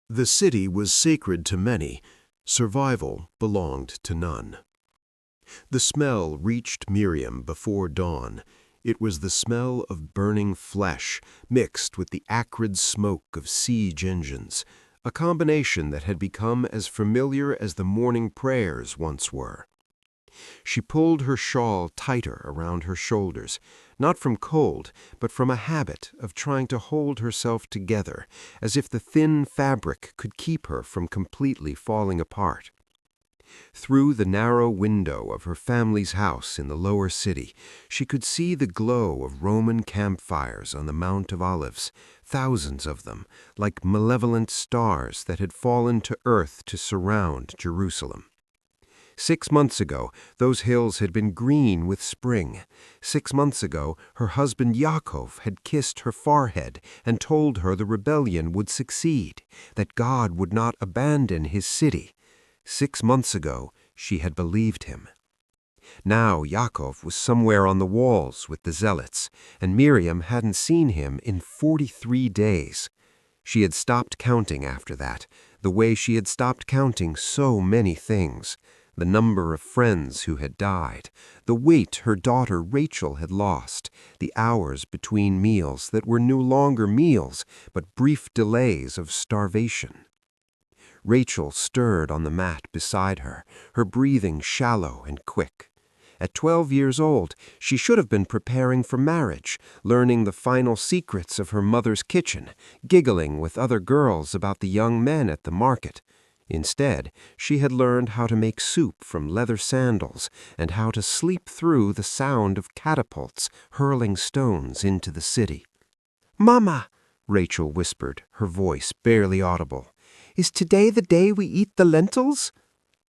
The city was sacred to many. Survival belonged to none. The smell reached Miriam before dawn. It was the smell of burning flesh mixed with the acrid smoke of siege engines, a combination that had become as familiar as the morning prayers once were. She pulled her shawl tighter around her shoulders, not from cold, but from a habit of trying to hold herself together, as if the thin fabric could keep her from completely falling apart. Through the narrow window of her family's house in the lower city, she could see the glow of Roman campfires on the Mount of Olives, thousands of them, like malevolent stars that had fallen to earth to surround Jerusalem. 6 months ago, those hills had been green with spring. 6 months ago, her husband Yaakov had kissed her forehead and told her the rebellion would succeed, that God would not abandon his city. 6 months ago, she had believed him. Now Yaakov was somewhere on the walls with the zealots, and Miriam hadn't seen him in 43 days. She had stopped counting after that, the way she had stopped counting so many things. The number of friends who had died, the weight her daughter Rachel had lost, the hours between meals that were no longer meals, but brief delays of starvation. Rachel stirred on the mat beside her, her breathing shallow and quick. At 12 years old, she should have been preparing for marriage, learning the final secrets of her mother's kitchen, giggling with other girls about the young men at the market. Instead, she had learned how to make soup from leather sandals and how to sleep through the sound of catapults hurling stones into the city. "Mama," Rachel whispered, her voice barely audible, "is today the day we eat the lentils?"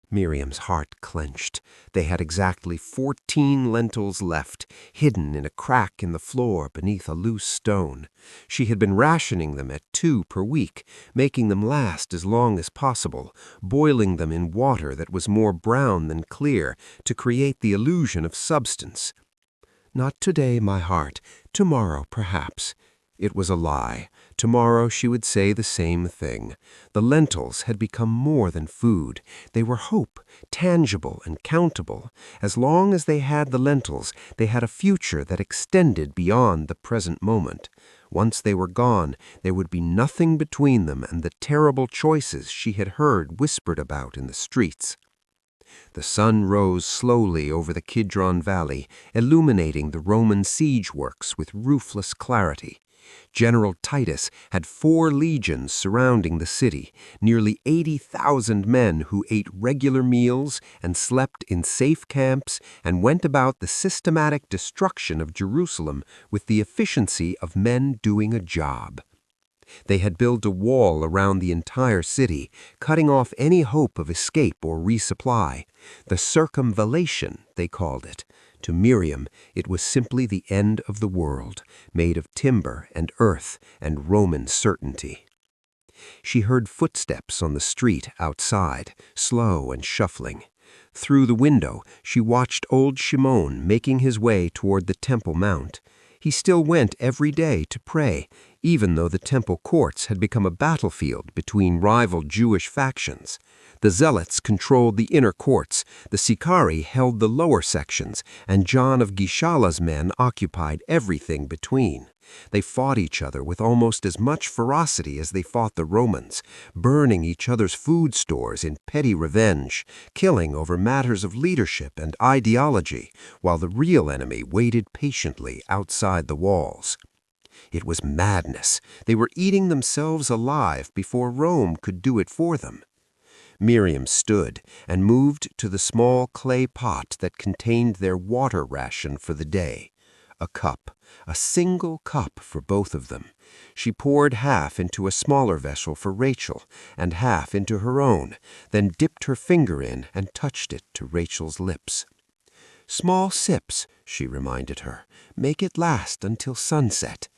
Miriam's heart clenched. They had exactly 14 lentils left, hidden in a crack in the floor beneath a loose stone. She had been rationing them at 2 per week, making them last as long as possible, boiling them in water that was more brown than clear to create the illusion of substance. "Not today, my heart. Tomorrow, perhaps." It was a lie. Tomorrow she would say the same thing. The lentils had become more than food. They were hope, tangible and countable. As long as they had the lentils, they had a future that extended beyond the present moment. Once they were gone, there would be nothing between them and the terrible choices she had heard whispered about in the streets. The sun rose slowly over the Kidron Valley, illuminating the Roman siege works with ruthless clarity. General Titus had 4 legions surrounding the city, nearly 80,000 men who ate regular meals and slept in safe camps and went about the systematic destruction of Jerusalem with the efficiency of men doing a job. They had built a wall around the entire city, cutting off any hope of escape or resupply. The circumvallation, they called it. To Miriam, it was simply the end of the world, made of timber and earth and Roman certainty. She heard footsteps on the street outside, slow and shuffling. Through the window, she watched old Shimon making his way toward the Temple Mount. He still went every day to pray, even though the temple courts had become a battlefield between rival Jewish factions. The Zealots controlled the inner courts, the Sicarii held the lower sections, and John of Gishalah's men occupied everything between. They fought each other with almost as much ferocity as they fought the Romans, burning each other's food stores in petty revenge, killing over matters of leadership and ideology, while the real enemy waited patiently outside the walls. It was madness. They were eating themselves alive before Rome could do it for them. Miriam stood and moved to the small clay pot that contained their water ration for the day. A cup, a single cup for both of them. She poured half into a smaller vessel for Rachel and half into her own, then dipped her finger in and touched it to Rachel's lips. "Small sips," she reminded her. "Make it last until sunset."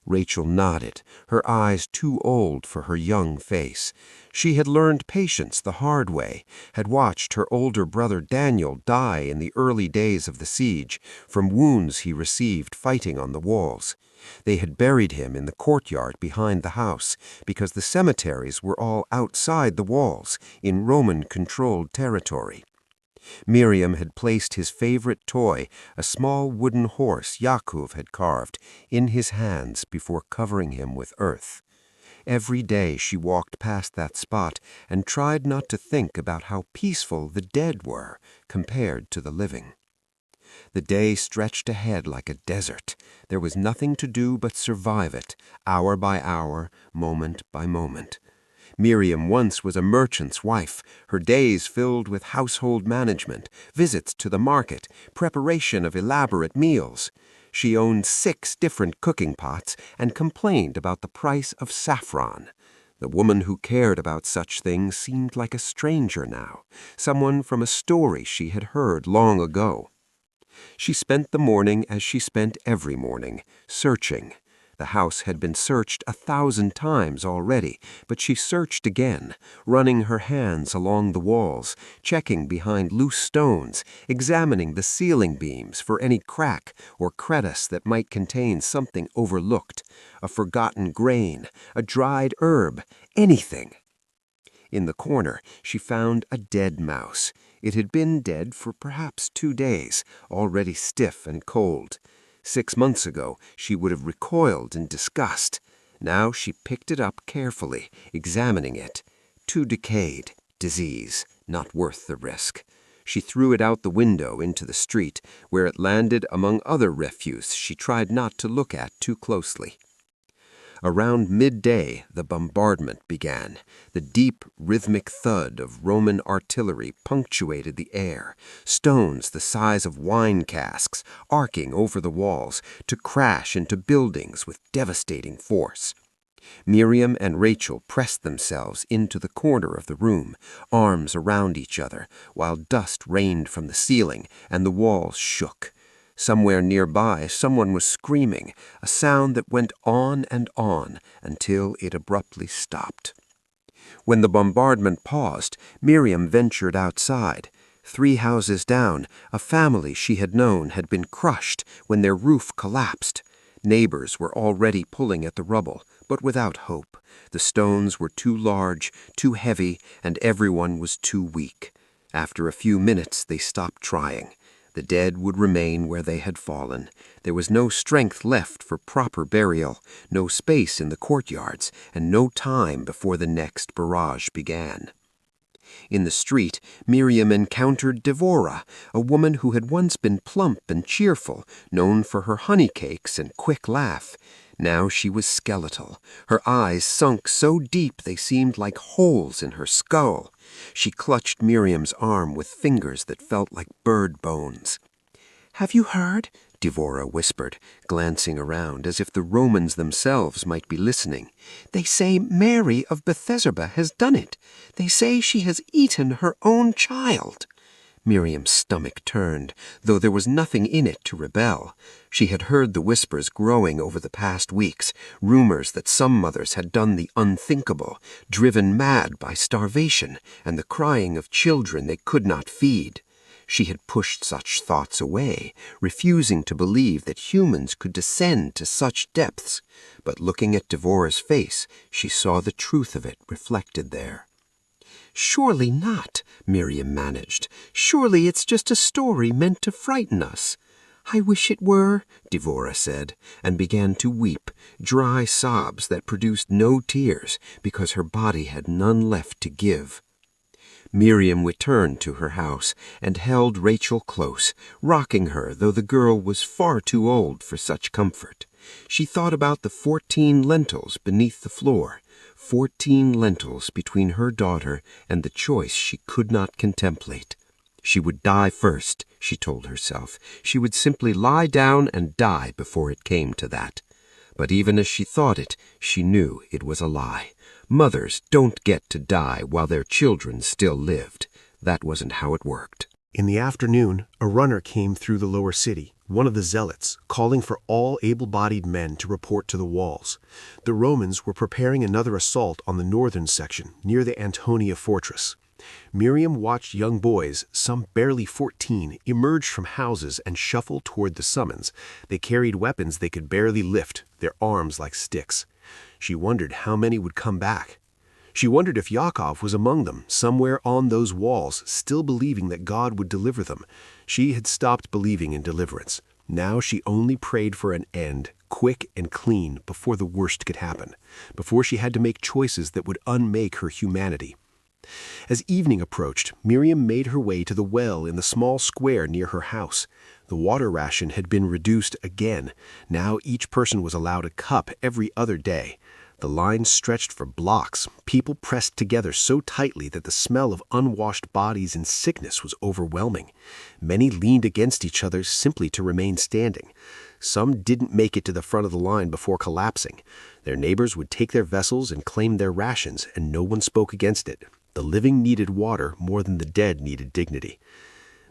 Rachel nodded, her eyes too old for her young face. She had learned patience the hard way, had watched her older brother Daniel die in the early days of the siege from wounds he received fighting on the walls. They had buried him in the courtyard behind the house because the cemeteries were all outside the walls in Roman-controlled territory. Miriam had placed his favorite toy, a small wooden horse Yaakov had carved, in his hands before covering him with earth. Every day she walked past that spot and tried not to think about how peaceful the dead were compared to the living. The day stretched ahead like a desert. There was nothing to do but survive it, hour by hour, moment by moment. Miriam once was a merchant's wife, her days filled with household management, visits to the market, preparation of elaborate meals. She owned 6 different cooking pots and complained about the price of saffron. The woman who cared about such things seemed like a stranger now, someone from a story she had heard long ago. She spent the morning as she spent every morning, searching. The house had been searched 1,000 times already, but she searched again, running her hands along the walls, checking behind loose stones, examining the ceiling beams for any crack or crevice that might contain something overlooked, a forgotten grain, a dried herb, anything. In the corner, she found a dead mouse. It had been dead for perhaps 2 days, already stiff and cold. 6 months ago, she would have recoiled in disgust. Now she picked it up carefully, examining it. Too decayed, disease, not worth the risk. She threw it out the window into the street, where it landed among other refuse she tried not to look at too closely. Around midday, the bombardment began. The deep, rhythmic thud of Roman artillery punctuated the air, stones the size of wine casks arcing over the walls to crash into buildings with devastating force. Miriam and Rachel pressed themselves into the corner of the room, arms around each other, while dust rained from the ceiling and the walls shook. Somewhere nearby, someone was screaming, a sound that went on and on until it abruptly stopped. When the bombardment paused, Miriam ventured outside. 3 houses down, a family she had known had been crushed when their roof collapsed. Neighbors were already pulling at the rubble, but without hope. The stones were too large, too heavy, and everyone was too weak. After a few minutes, they stopped trying. The dead would remain where they had fallen. There was no strength left for proper burial, no space in the courtyards, and no time before the next barrage began. In the street, Miriam encountered Devora, a woman who had once been plump and cheerful, known for her honey cakes and quick laugh. Now she was skeletal, her eyes sunk so deep they seemed like holes in her skull. She clutched Miriam's arm with fingers that felt like bird bones. "Have you heard?" Devora whispered, glancing around as if the Romans themselves might be listening. "They say Mary of Bethesda has done it. They say she has eaten her own child." Miriam's stomach turned, though there was nothing in it to rebel. She had heard the whispers growing over the past weeks, rumors that some mothers had done the unthinkable, driven mad by starvation and the crying of children they could not feed. She had pushed such thoughts away, refusing to believe that humans could descend to such depths. But looking at Devora's face, she saw the truth of it reflected there. "Surely not," Miriam managed. "Surely it's just a story meant to frighten us." "I wish it were," Devora said, and began to weep, dry sobs that produced no tears because her body had none left to give. Miriam returned to her house and held Rachel close, rocking her though the girl was far too old for such comfort. She thought about the 14 lentils beneath the floor, 14 lentils between her daughter and the choice she could not contemplate. She would die first, she told herself. She would simply lie down and die before it came to that. But even as she thought it, she knew it was a lie. Mothers don't get to die while their children still lived. That wasn't how it worked. In the afternoon, a runner came through the lower city, one of the zealots, calling for all able-bodied men to report to the walls. The Romans were preparing another assault on the northern section, near the Antonia fortress. Miriam watched young boys, some barely 14, emerge from houses and shuffle toward the summons. They carried weapons they could barely lift, their arms like sticks. She wondered how many would come back. She wondered if Yakov was among them, somewhere on those walls, still believing that God would deliver them. She had stopped believing in deliverance. Now she only prayed for an end, quick and clean, before the worst could happen, before she had to make choices that would unmake her humanity. As evening approached, Miriam made her way to the well in the small square near her house. The water ration had been reduced again. Now each person was allowed a cup every other day. The line stretched for blocks, people pressed together so tightly that the smell of unwashed bodies and sickness was overwhelming. Many leaned against each other simply to remain standing. Some didn't make it to the front of the line before collapsing. Their neighbors would take their vessels and claim their rations, and no one spoke against it. The living needed water more than the dead needed dignity.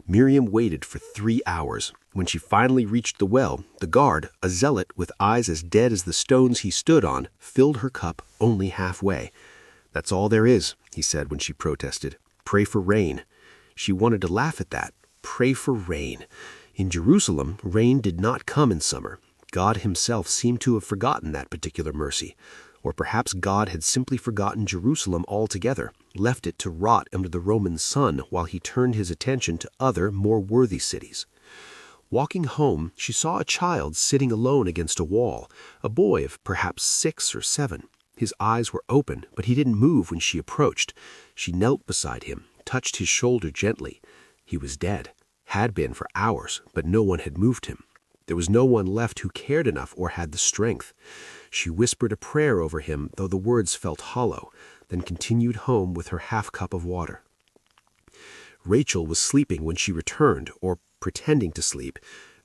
Miriam waited for 3 hours. When she finally reached the well, the guard, a zealot with eyes as dead as the stones he stood on, filled her cup only halfway. "That's all there is," he said when she protested. "Pray for rain." She wanted to laugh at that. Pray for rain. In Jerusalem, rain did not come in summer. God himself seemed to have forgotten that particular mercy. Or perhaps God had simply forgotten Jerusalem altogether, left it to rot under the Roman sun while he turned his attention to other, more worthy cities. Walking home, she saw a child sitting alone against a wall, a boy of perhaps 6 or 7. His eyes were open, but he didn't move when she approached. She knelt beside him, touched his shoulder gently. He was dead, had been for hours, but no one had moved him. There was no one left who cared enough or had the strength. She whispered a prayer over him, though the words felt hollow, then continued home with her half-cup of water. Rachel was sleeping when she returned, or pretending to sleep.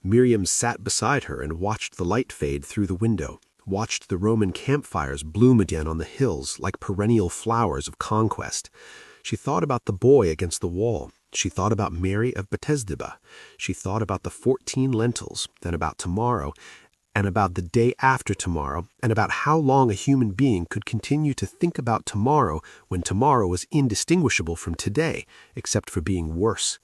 Miriam sat beside her and watched the light fade through the window, watched the Roman campfires bloom again on the hills like perennial flowers of conquest. She thought about the boy against the wall. She thought about Mary of Bethesda. She thought about the 14 lentils, then about tomorrow, and about the day after tomorrow, and about how long a human being could continue to think about tomorrow when tomorrow was indistinguishable from today, except for being worse.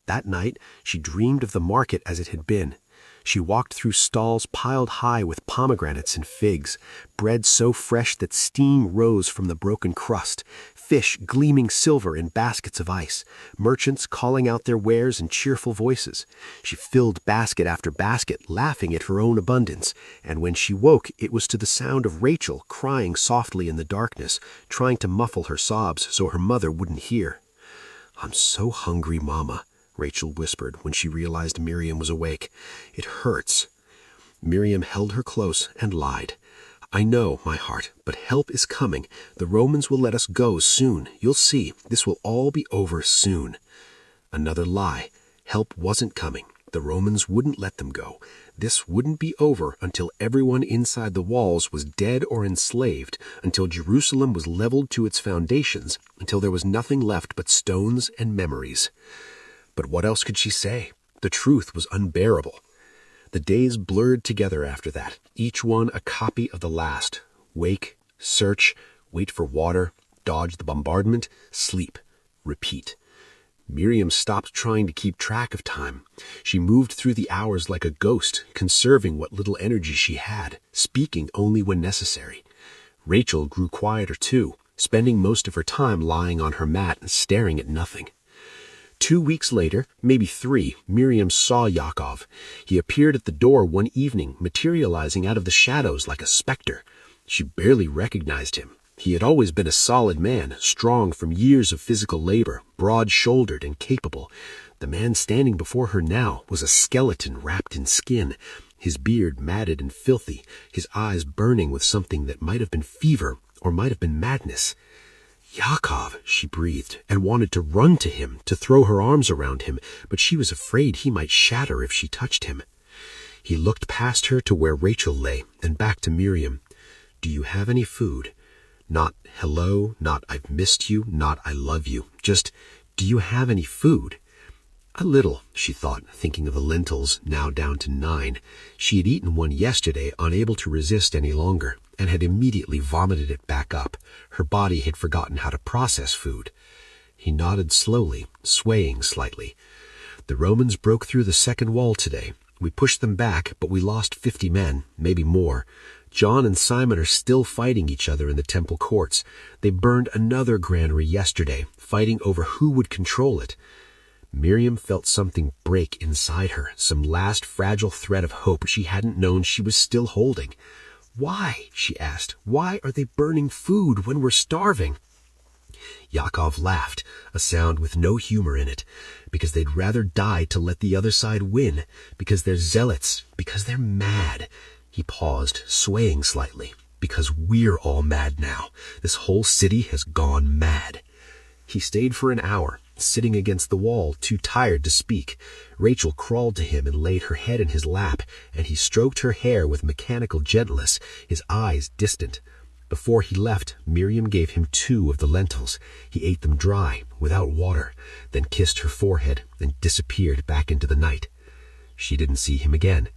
That night, she dreamed of the market as it had been. She walked through stalls piled high with pomegranates and figs, bread so fresh that steam rose from the broken crust, fish gleaming silver in baskets of ice, merchants calling out their wares in cheerful voices. She filled basket after basket, laughing at her own abundance, and when she woke it was to the sound of Rachel crying softly in the darkness, trying to muffle her sobs so her mother wouldn't hear. "I'm so hungry, Mama," Rachel whispered when she realized Miriam was awake. "It hurts." Miriam held her close and lied. "I know, my heart, but help is coming. The Romans will let us go soon. You'll see. This will all be over soon." Another lie. Help wasn't coming. The Romans wouldn't let them go. This wouldn't be over until everyone inside the walls was dead or enslaved, until Jerusalem was leveled to its foundations, until there was nothing left but stones and memories. But what else could she say? The truth was unbearable. The days blurred together after that, each one a copy of the last. Wake, search, wait for water, dodge the bombardment, sleep, repeat. Miriam stopped trying to keep track of time. She moved through the hours like a ghost, conserving what little energy she had, speaking only when necessary. Rachel grew quieter too, spending most of her time lying on her mat and staring at nothing. 2 weeks later, maybe 3, Miriam saw Yakov. He appeared at the door one evening, materializing out of the shadows like a specter. She barely recognized him. He had always been a solid man, strong from years of physical labor, broad-shouldered and capable. The man standing before her now was a skeleton wrapped in skin, his beard matted and filthy, his eyes burning with something that might have been fever or might have been madness. "Yakov," she breathed, and wanted to run to him, to throw her arms around him, but she was afraid he might shatter if she touched him. He looked past her to where Rachel lay, and back to Miriam. "Do you have any food?" Not hello, not I've missed you, not I love you. Just, do you have any food? A little, she thought, thinking of the lentils, now down to 9. She had eaten one yesterday, unable to resist any longer, and had immediately vomited it back up. Her body had forgotten how to process food. He nodded slowly, swaying slightly. The Romans broke through the second wall today. We pushed them back, but we lost 50 men, maybe more. John and Simon are still fighting each other in the temple courts. They burned another granary yesterday, fighting over who would control it. Miriam felt something break inside her, some last fragile thread of hope she hadn't known she was still holding. Why, she asked, why are they burning food when we're starving? Yakov laughed, a sound with no humor in it, because they'd rather die to let the other side win, because they're zealots, because they're mad. He paused, swaying slightly, because we're all mad now. This whole city has gone mad. He stayed for an hour, sitting against the wall, too tired to speak. Rachel crawled to him and laid her head in his lap, and he stroked her hair with mechanical gentleness, his eyes distant. Before he left, Miriam gave him 2 of the lentils. He ate them dry, without water, then kissed her forehead and disappeared back into the night. She didn't see him again.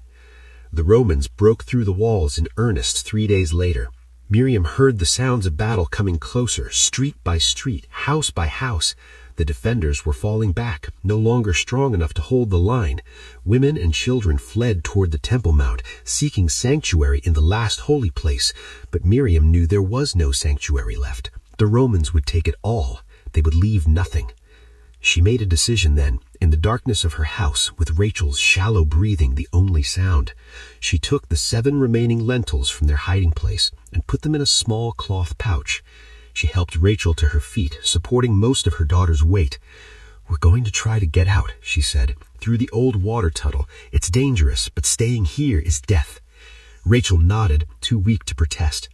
The Romans broke through the walls in earnest 3 days later. Miriam heard the sounds of battle coming closer, street by street, house by house. The defenders were falling back, no longer strong enough to hold the line. Women and children fled toward the Temple Mount, seeking sanctuary in the last holy place. But Miriam knew there was no sanctuary left. The Romans would take it all. They would leave nothing. She made a decision then, in the darkness of her house, with Rachel's shallow breathing the only sound. She took the 7 remaining lentils from their hiding place and put them in a small cloth pouch. She helped Rachel to her feet, supporting most of her daughter's weight. "We're going to try to get out," she said, "through the old water tunnel. It's dangerous, but staying here is death." Rachel nodded, too weak to protest.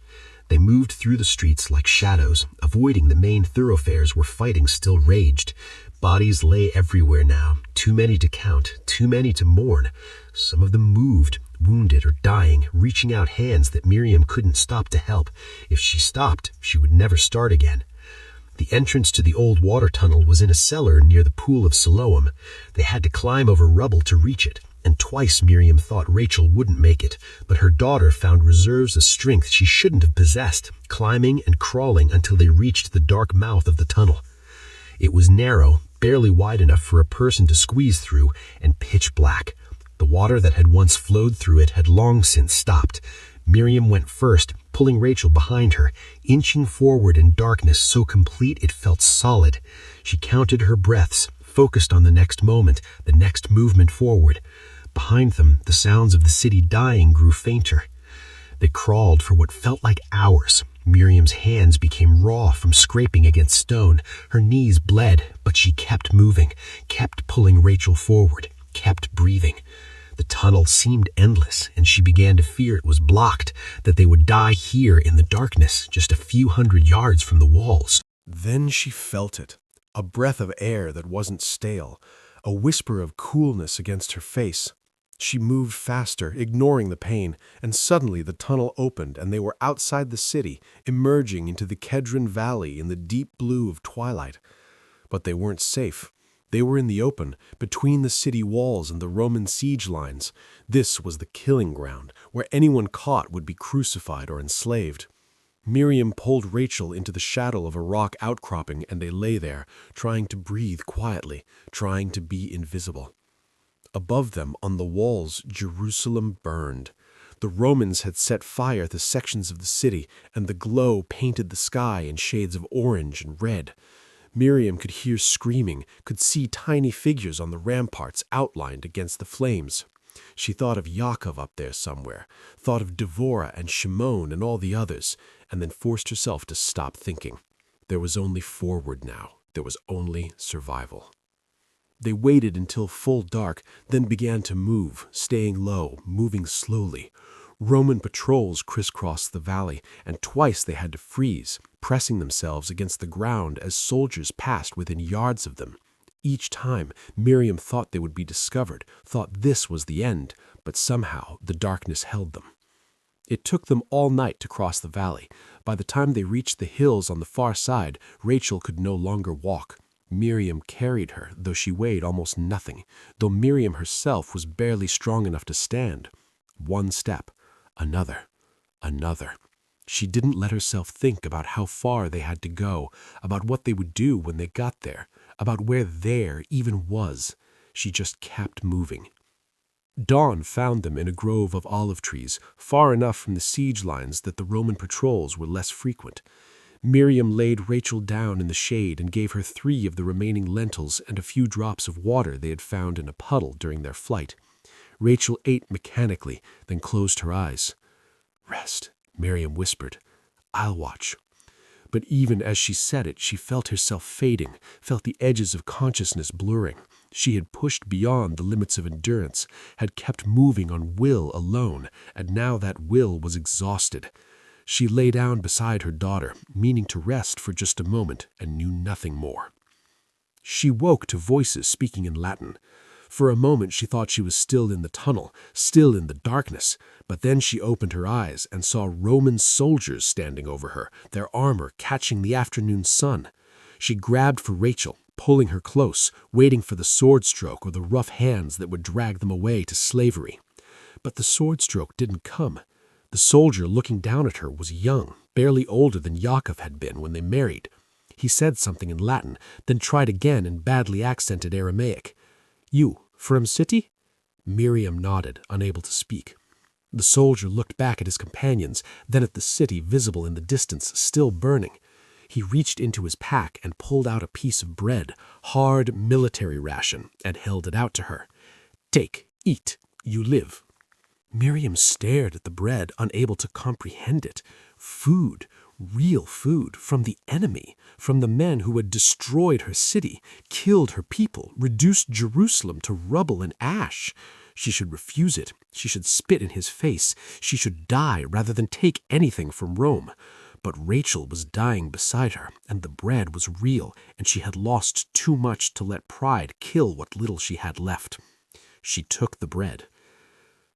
They moved through the streets like shadows, avoiding the main thoroughfares where fighting still raged. Bodies lay everywhere now, too many to count, too many to mourn. Some of them moved, wounded or dying, reaching out hands that Miriam couldn't stop to help. If she stopped, she would never start again. The entrance to the old water tunnel was in a cellar near the pool of Siloam. They had to climb over rubble to reach it, and twice Miriam thought Rachel wouldn't make it, but her daughter found reserves of strength she shouldn't have possessed, climbing and crawling until they reached the dark mouth of the tunnel. It was narrow, barely wide enough for a person to squeeze through, and pitch black. The water that had once flowed through it had long since stopped. Miriam went first, pulling Rachel behind her, inching forward in darkness so complete it felt solid. She counted her breaths, focused on the next moment, the next movement forward. Behind them, the sounds of the city dying grew fainter. They crawled for what felt like hours. Miriam's hands became raw from scraping against stone. Her knees bled, but she kept moving, kept pulling Rachel forward, kept breathing. The tunnel seemed endless, and she began to fear it was blocked, that they would die here in the darkness, just a few hundred yards from the walls. Then she felt it, a breath of air that wasn't stale, a whisper of coolness against her face. She moved faster, ignoring the pain, and suddenly the tunnel opened and they were outside the city, emerging into the Kedron Valley in the deep blue of twilight. But they weren't safe. They were in the open, between the city walls and the Roman siege lines. This was the killing ground, where anyone caught would be crucified or enslaved. Miriam pulled Rachel into the shadow of a rock outcropping, and they lay there, trying to breathe quietly, trying to be invisible. Above them, on the walls, Jerusalem burned. The Romans had set fire to sections of the city, and the glow painted the sky in shades of orange and red. Miriam could hear screaming, could see tiny figures on the ramparts outlined against the flames. She thought of Yaakov up there somewhere, thought of Devorah and Shimon and all the others, and then forced herself to stop thinking. There was only forward now. There was only survival. They waited until full dark, then began to move, staying low, moving slowly. Roman patrols crisscrossed the valley, and twice they had to freeze, pressing themselves against the ground as soldiers passed within yards of them. Each time, Miriam thought they would be discovered, thought this was the end, but somehow the darkness held them. It took them all night to cross the valley. By the time they reached the hills on the far side, Rachel could no longer walk. Miriam carried her, though she weighed almost nothing, though Miriam herself was barely strong enough to stand. One step, another, another. She didn't let herself think about how far they had to go, about what they would do when they got there, about where there even was. She just kept moving. Dawn found them in a grove of olive trees, far enough from the siege lines that the Roman patrols were less frequent. Miriam laid Rachel down in the shade and gave her 3 of the remaining lentils and a few drops of water they had found in a puddle during their flight. Rachel ate mechanically, then closed her eyes. "Rest," Miriam whispered. "I'll watch." But even as she said it, she felt herself fading, felt the edges of consciousness blurring. She had pushed beyond the limits of endurance, had kept moving on will alone, and now that will was exhausted. She lay down beside her daughter, meaning to rest for just a moment, and knew nothing more. She woke to voices speaking in Latin. For a moment she thought she was still in the tunnel, still in the darkness, but then she opened her eyes and saw Roman soldiers standing over her, their armor catching the afternoon sun. She grabbed for Rachel, pulling her close, waiting for the sword stroke or the rough hands that would drag them away to slavery. But the sword stroke didn't come. The soldier looking down at her was young, barely older than Yaakov had been when they married. He said something in Latin, then tried again in badly accented Aramaic. "You, from city?" Miriam nodded, unable to speak. The soldier looked back at his companions, then at the city visible in the distance, still burning. He reached into his pack and pulled out a piece of bread, hard military ration, and held it out to her. "Take, eat, you live." Miriam stared at the bread, unable to comprehend it. Food, real food, from the enemy, from the men who had destroyed her city, killed her people, reduced Jerusalem to rubble and ash. She should refuse it. She should spit in his face. She should die rather than take anything from Rome. But Rachel was dying beside her, and the bread was real, and she had lost too much to let pride kill what little she had left. She took the bread.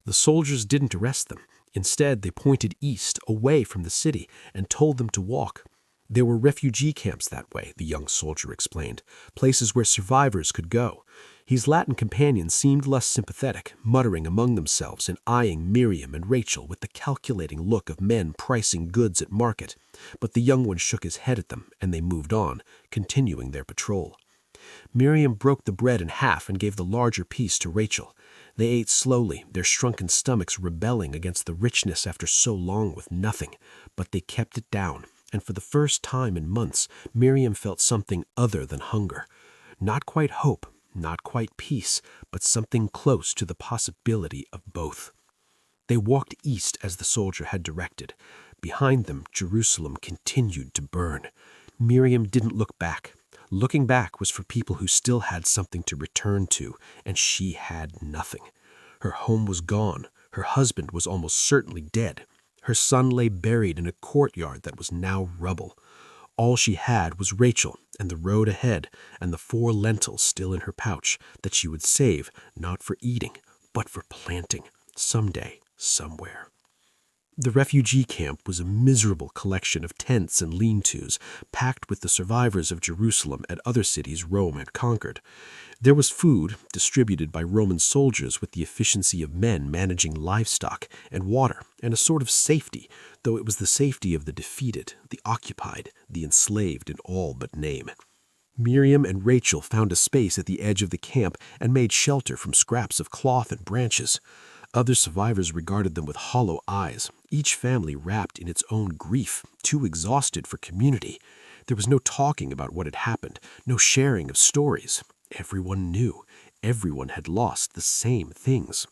The soldiers didn't arrest them. Instead, they pointed east, away from the city, and told them to walk. There were refugee camps that way, the young soldier explained, places where survivors could go. His Latin companions seemed less sympathetic, muttering among themselves and eyeing Miriam and Rachel with the calculating look of men pricing goods at market. But the young one shook his head at them, and they moved on, continuing their patrol. Miriam broke the bread in half and gave the larger piece to Rachel. They ate slowly, their shrunken stomachs rebelling against the richness after so long with nothing. But they kept it down, and for the first time in months, Miriam felt something other than hunger. Not quite hope, not quite peace, but something close to the possibility of both. They walked east as the soldier had directed. Behind them, Jerusalem continued to burn. Miriam didn't look back. Looking back was for people who still had something to return to, and she had nothing. Her home was gone. Her husband was almost certainly dead. Her son lay buried in a courtyard that was now rubble. All she had was Rachel and the road ahead and the 4 lentils still in her pouch that she would save, not for eating, but for planting, someday, somewhere. The refugee camp was a miserable collection of tents and lean-tos, packed with the survivors of Jerusalem and other cities Rome had conquered. There was food, distributed by Roman soldiers with the efficiency of men managing livestock, and water, and a sort of safety, though it was the safety of the defeated, the occupied, the enslaved in all but name. Miriam and Rachel found a space at the edge of the camp and made shelter from scraps of cloth and branches. Other survivors regarded them with hollow eyes, each family wrapped in its own grief, too exhausted for community. There was no talking about what had happened, no sharing of stories. Everyone knew. Everyone had lost the same things.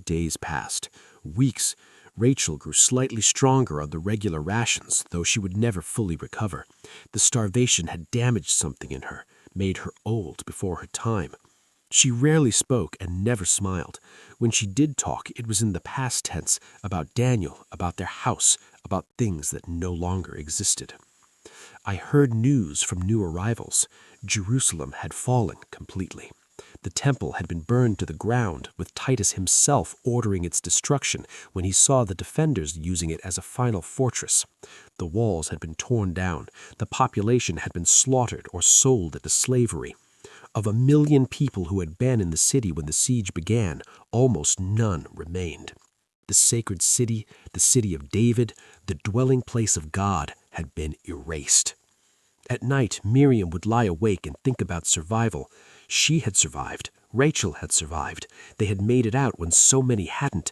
Days passed. Weeks. Rachel grew slightly stronger on the regular rations, though she would never fully recover. The starvation had damaged something in her, made her old before her time. She rarely spoke and never smiled. When she did talk, it was in the past tense, about Daniel, about their house, about things that no longer existed. I heard news from new arrivals. Jerusalem had fallen completely. The temple had been burned to the ground, with Titus himself ordering its destruction when he saw the defenders using it as a final fortress. The walls had been torn down. The population had been slaughtered or sold into slavery. Of 1 million people who had been in the city when the siege began, almost none remained. The sacred city, the city of David, the dwelling place of God, had been erased. At night, Miriam would lie awake and think about survival. She had survived. Rachel had survived. They had made it out when so many hadn't.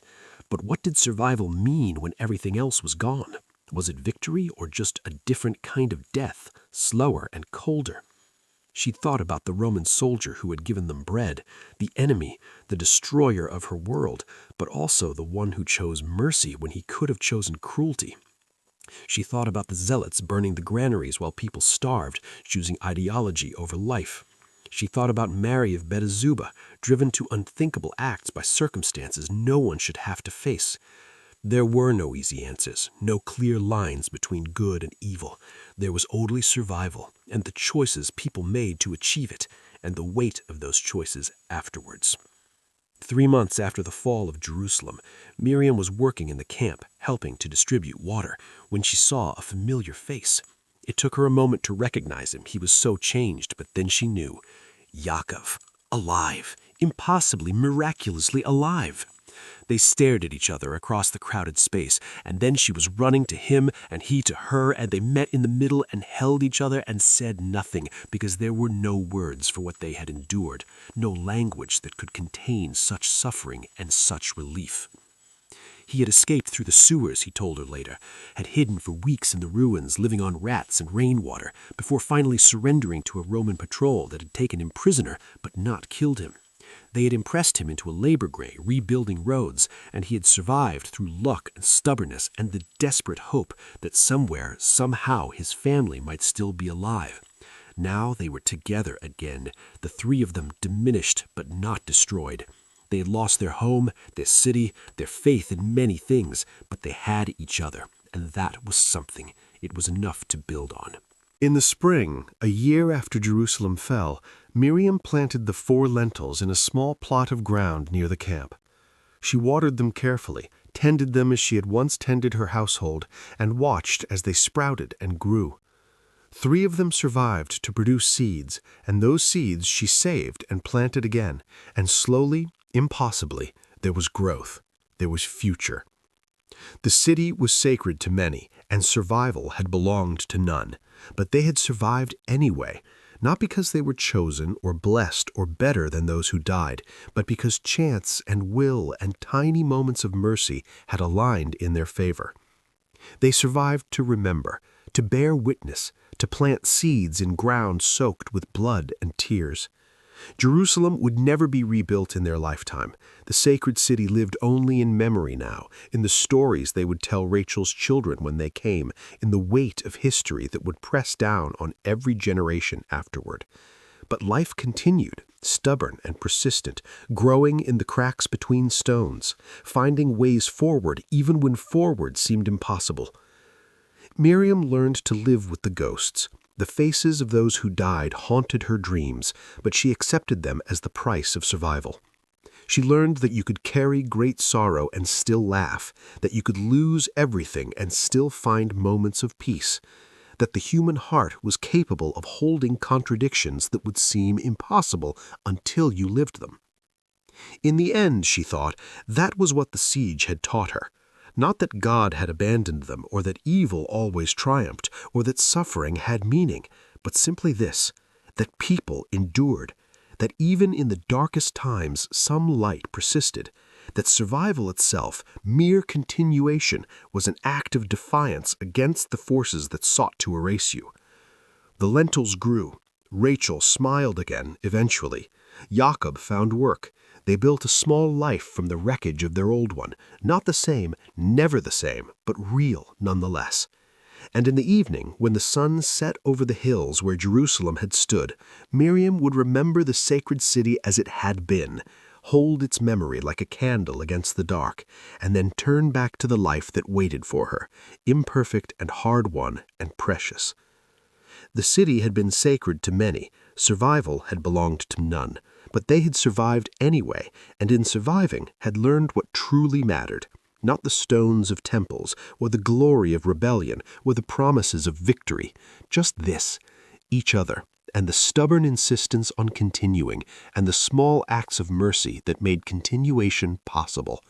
But what did survival mean when everything else was gone? Was it victory or just a different kind of death, slower and colder? She thought about the Roman soldier who had given them bread, the enemy, the destroyer of her world, but also the one who chose mercy when he could have chosen cruelty. She thought about the zealots burning the granaries while people starved, choosing ideology over life. She thought about Mary of Beta-Zuba, driven to unthinkable acts by circumstances no one should have to face. There were no easy answers, no clear lines between good and evil. There was only survival, and the choices people made to achieve it, and the weight of those choices afterwards. 3 months after the fall of Jerusalem, Miriam was working in the camp, helping to distribute water, when she saw a familiar face. It took her a moment to recognize him. He was so changed, but then she knew. Yaakov, alive, impossibly, miraculously alive. They stared at each other across the crowded space, and then she was running to him and he to her, and they met in the middle and held each other and said nothing, because there were no words for what they had endured, no language that could contain such suffering and such relief. He had escaped through the sewers, he told her later, had hidden for weeks in the ruins, living on rats and rainwater, before finally surrendering to a Roman patrol that had taken him prisoner but not killed him. They had impressed him into a labor grey, rebuilding roads, and he had survived through luck and stubbornness and the desperate hope that somewhere, somehow, his family might still be alive. Now they were together again, the three of them diminished but not destroyed. They had lost their home, their city, their faith in many things, but they had each other, and that was something. It was enough to build on. In the spring, a year after Jerusalem fell, Miriam planted the 4 lentils in a small plot of ground near the camp. She watered them carefully, tended them as she had once tended her household, and watched as they sprouted and grew. 3 of them survived to produce seeds, and those seeds she saved and planted again, and slowly, impossibly, there was growth, there was future. The city was sacred to many, and survival had belonged to none, but they had survived anyway, not because they were chosen or blessed or better than those who died, but because chance and will and tiny moments of mercy had aligned in their favor. They survived to remember, to bear witness, to plant seeds in ground soaked with blood and tears. Jerusalem would never be rebuilt in their lifetime. The sacred city lived only in memory now, in the stories they would tell Rachel's children when they came, in the weight of history that would press down on every generation afterward. But life continued, stubborn and persistent, growing in the cracks between stones, finding ways forward even when forward seemed impossible. Miriam learned to live with the ghosts. The faces of those who died haunted her dreams, but she accepted them as the price of survival. She learned that you could carry great sorrow and still laugh, that you could lose everything and still find moments of peace, that the human heart was capable of holding contradictions that would seem impossible until you lived them. In the end, she thought, that was what the siege had taught her. Not that God had abandoned them, or that evil always triumphed, or that suffering had meaning, but simply this, that people endured, that even in the darkest times some light persisted, that survival itself, mere continuation, was an act of defiance against the forces that sought to erase you. The lentils grew. Rachel smiled again, eventually. Jacob found work. They built a small life from the wreckage of their old one, not the same, never the same, but real nonetheless. And in the evening, when the sun set over the hills where Jerusalem had stood, Miriam would remember the sacred city as it had been, hold its memory like a candle against the dark, and then turn back to the life that waited for her, imperfect and hard-won and precious. The city had been sacred to many, survival had belonged to none. but they had survived anyway, and in surviving had learned what truly mattered. Not the stones of temples, or the glory of rebellion, or the promises of victory. Just this, each other, and the stubborn insistence on continuing, and the small acts of mercy that made continuation possible.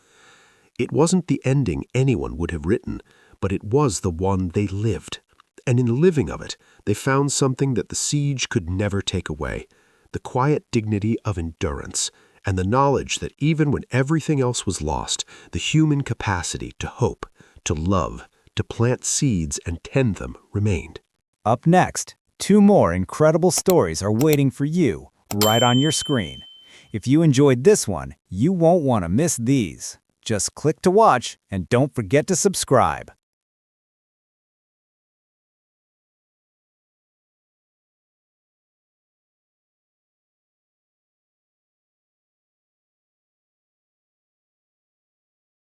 It wasn't the ending anyone would have written, but it was the one they lived. And in the living of it, they found something that the siege could never take away, the quiet dignity of endurance, and the knowledge that even when everything else was lost, the human capacity to hope, to love, to plant seeds and tend them remained. Up next, 2 more incredible stories are waiting for you right on your screen. If you enjoyed this one, you won't want to miss these. Just click to watch and don't forget to subscribe.